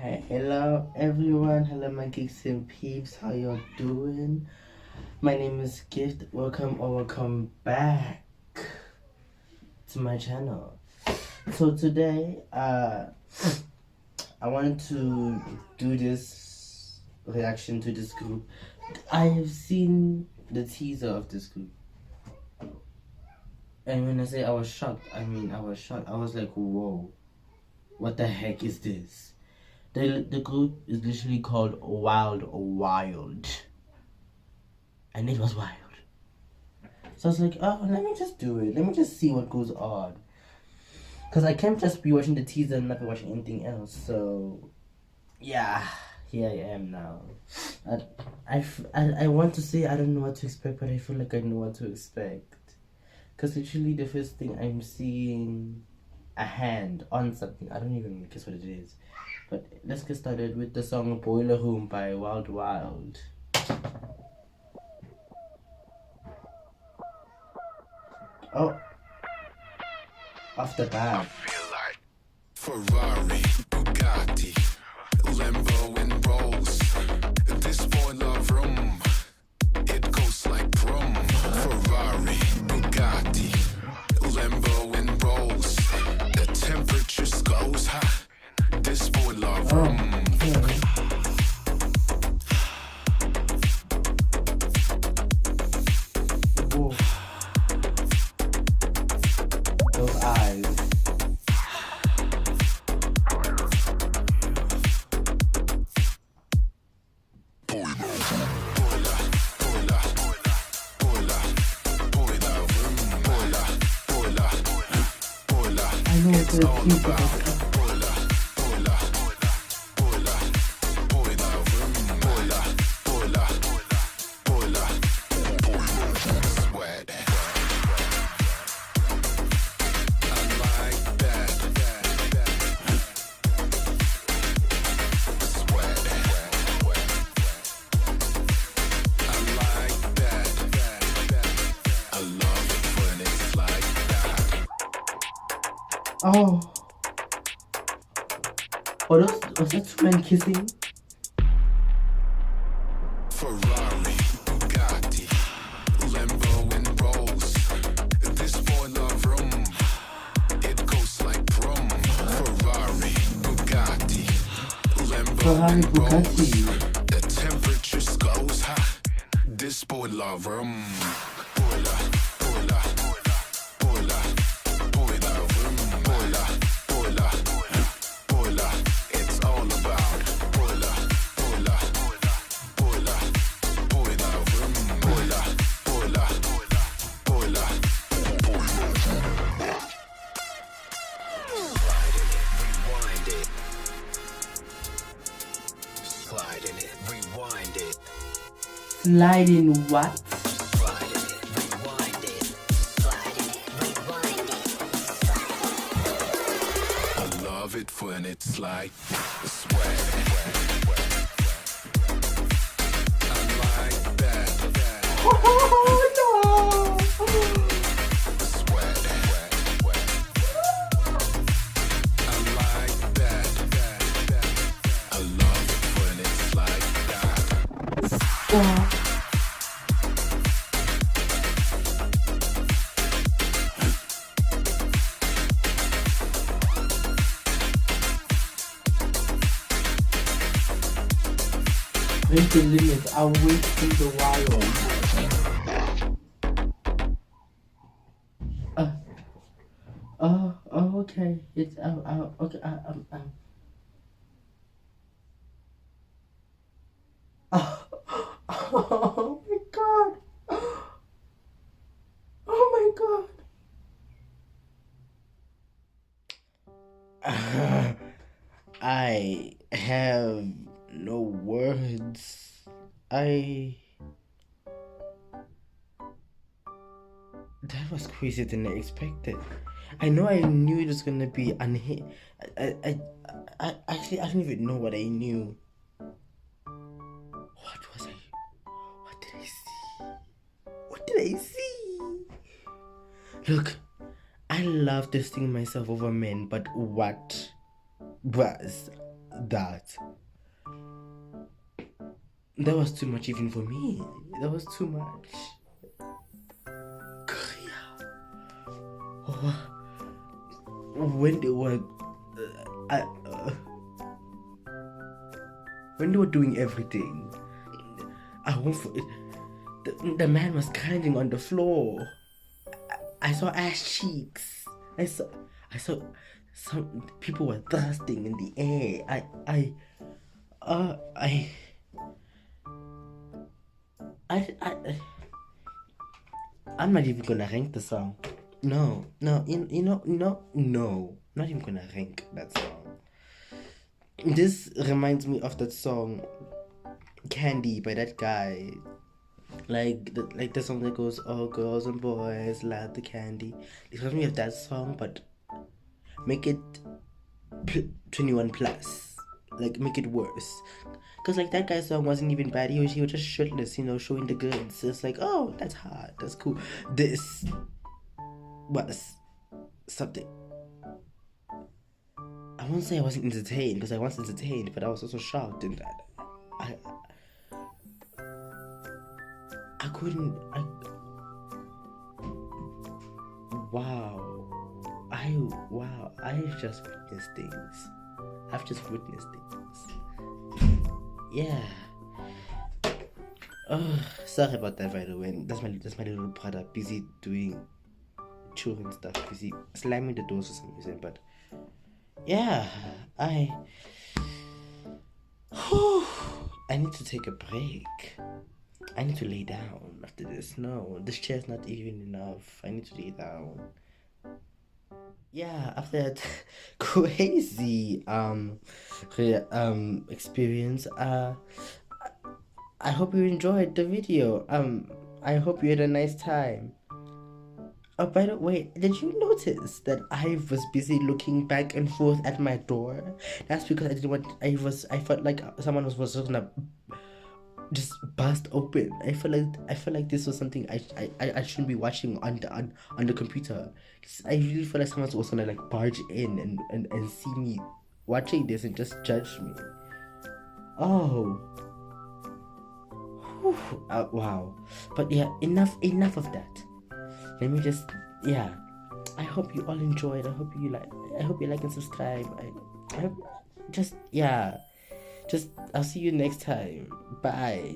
Hello everyone, hello my geeks and peeps, how y'all doing? My name is Gift, welcome back to my channel. So today, I wanted to do this reaction to this group. I have seen the teaser of this group. And when I say I was shocked, I mean I was shocked. I was like, whoa, what the heck is this? The group is literally called Wild, and it was wild. So I was like, oh, let me just do it. Let me just see what goes on. Because I can't just be watching the teaser and not be watching anything else. So, yeah, here I am now. I want to say I don't know what to expect, but I feel like I know what to expect. Because literally the first thing I'm seeing a hand on something. I don't even guess what it is. But let's get started with the song Boiler Room by Wild. Oh, off the bat. Ferrari, Bugatti, Lambo and Rolls. This boiler room, it goes like broom. Ferrari, Bugatti, Lambo and Rolls. The temperatures goes high. This boiler room. Whoa. Those eyes. I know it's a cute. Oh. Was that two men kissing? Ferrari, Bugatti, Lambo and Rolls. This boiler room, it goes like broom. Ferrari, Bugatti, Lambo and Rolls. The temperatures goes high. This boiler room. Sliding what? I love it when it's like sweat. I like that. Oh no! Sweat. I like that. I love it when it's like that. Stop. Break the limit. I'll wait till the wild. Okay. It's okay. Oh my god. Oh my god. I have no words. That was crazier than I expected. I know I knew it was gonna be unhit. I actually I don't even know what I knew. What was I? What did I see? What did I see? Look, I love testing myself over men, but what? Bruh, that. That was too much even for me. That was too much. When they were, when they were doing everything, I won't. The man was grinding on the floor. I saw ass cheeks. I saw some people were thrusting in the air. I'm not even gonna rank the song. No, not even gonna rank that song. This reminds me of that song Candy by that guy. Like the song that goes, "Oh, girls and boys love the candy." It reminds me of that song, but make it 21 plus. Like, make it worse. Because, like, that guy's song wasn't even bad. He was just shirtless, showing the goods. It's like, oh, that's hot. That's cool. This was something. I won't say I wasn't entertained, because I was entertained, but I was also shocked in that I couldn't. I've just witnessed things. Yeah. Oh, sorry about that, by the way. That's my little brother busy doing children stuff, busy slamming the doors for some reason. But yeah, I need to take a break. I need to lay down after this. No, this chair's not even enough. I need to lay down. Yeah, after that crazy experience, I hope you enjoyed the video. I hope you had a nice time. Oh, by the way, did you notice that I was busy looking back and forth at my door? That's because I didn't want. I felt like someone was just gonna just bust open. I feel like this was something I shouldn't be watching on the computer. I really feel like someone was gonna like barge in and see me watching this and just judge me. Oh. Whew. Wow. But yeah, enough of that. Let me just, yeah. I hope you all enjoyed. I hope you like and subscribe. I hope, just, yeah. Just, I'll see you next time. Bye.